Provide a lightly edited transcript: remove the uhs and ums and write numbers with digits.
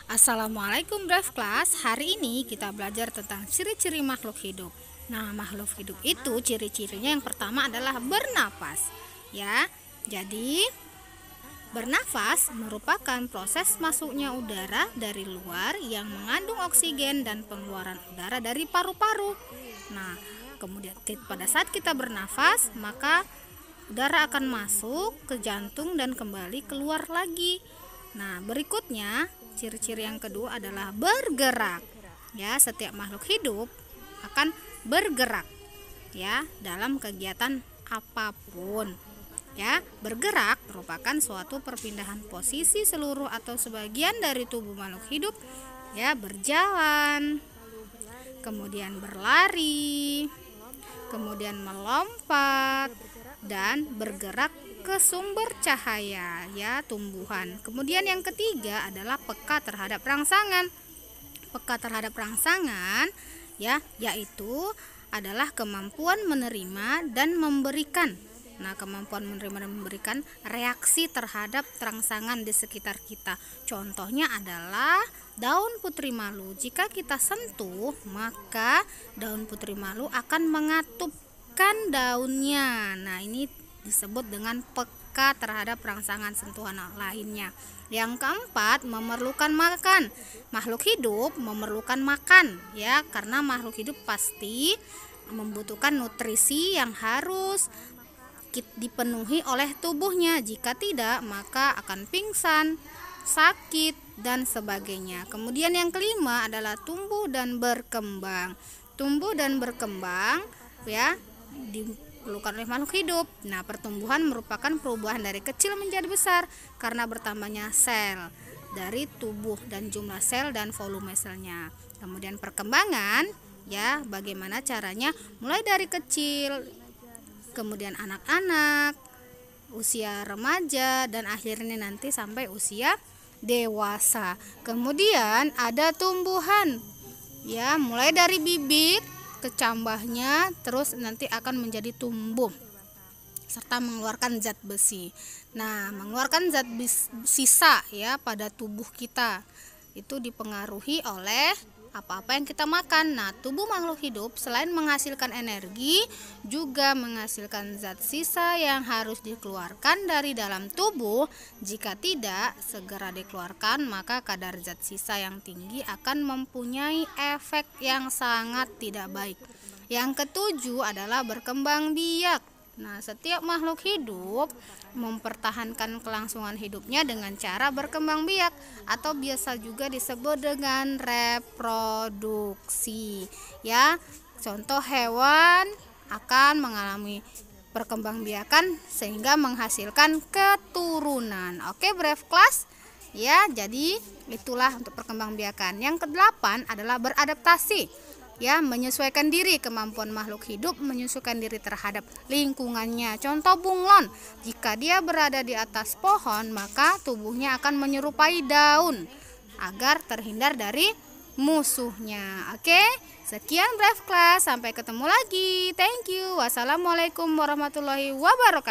Assalamualaikum Brave Class. Hari ini kita belajar tentang ciri-ciri makhluk hidup. Nah, makhluk hidup itu ciri-cirinya yang pertama adalah bernafas. Ya, jadi bernafas merupakan proses masuknya udara dari luar yang mengandung oksigen dan pengeluaran udara dari paru-paru. Nah, kemudian pada saat kita bernafas, maka udara akan masuk ke jantung dan kembali keluar lagi. Nah, berikutnya ciri-ciri yang kedua adalah bergerak. Ya, setiap makhluk hidup akan bergerak ya dalam kegiatan apapun. Ya, bergerak merupakan suatu perpindahan posisi seluruh atau sebagian dari tubuh makhluk hidup, ya, berjalan, kemudian berlari, kemudian melompat dan bergerak ke sumber cahaya, ya, tumbuhan. Kemudian yang ketiga adalah peka terhadap rangsangan. Peka terhadap rangsangan, ya, yaitu adalah kemampuan menerima dan memberikan. Nah, kemampuan menerima dan memberikan reaksi terhadap rangsangan di sekitar kita. Contohnya adalah daun putri malu. Jika kita sentuh, maka daun putri malu akan mengatupkan daunnya. Nah, ini disebut dengan peka terhadap rangsangan sentuhan lainnya. Yang keempat, memerlukan makan. Makhluk hidup memerlukan makan, ya, karena makhluk hidup pasti membutuhkan nutrisi yang harus dipenuhi oleh tubuhnya. Jika tidak, maka akan pingsan, sakit, dan sebagainya. Kemudian yang kelima adalah tumbuh dan berkembang. Tumbuh dan berkembang, ya, diperlukan oleh makhluk hidup. Nah, pertumbuhan merupakan perubahan dari kecil menjadi besar karena bertambahnya sel dari tubuh dan jumlah sel dan volume selnya. Kemudian perkembangan, ya, bagaimana caranya mulai dari kecil, kemudian anak-anak, usia remaja, dan akhirnya nanti sampai usia dewasa. Kemudian ada tumbuhan, ya, mulai dari bibit ke cambahnya, terus nanti akan menjadi tumbuh serta mengeluarkan zat besi. Nah, mengeluarkan zat sisa, ya, pada tubuh kita itu dipengaruhi oleh apa-apa yang kita makan. Nah, tubuh makhluk hidup selain menghasilkan energi juga menghasilkan zat sisa yang harus dikeluarkan dari dalam tubuh. Jika tidak segera dikeluarkan, maka kadar zat sisa yang tinggi akan mempunyai efek yang sangat tidak baik. Yang ketujuh adalah berkembang biak. Nah, setiap makhluk hidup mempertahankan kelangsungan hidupnya dengan cara berkembang biak atau biasa juga disebut dengan reproduksi, ya. Contoh hewan akan mengalami perkembangbiakan sehingga menghasilkan keturunan. Oke, Brave Class, ya. Jadi itulah untuk perkembangbiakan. Yang kedelapan adalah beradaptasi. Ya, menyesuaikan diri. Kemampuan makhluk hidup menyesuaikan diri terhadap lingkungannya. Contoh bunglon, jika dia berada di atas pohon, maka tubuhnya akan menyerupai daun agar terhindar dari musuhnya. Oke, sekian Brave Class, sampai ketemu lagi. Thank you. Wassalamualaikum warahmatullahi wabarakatuh.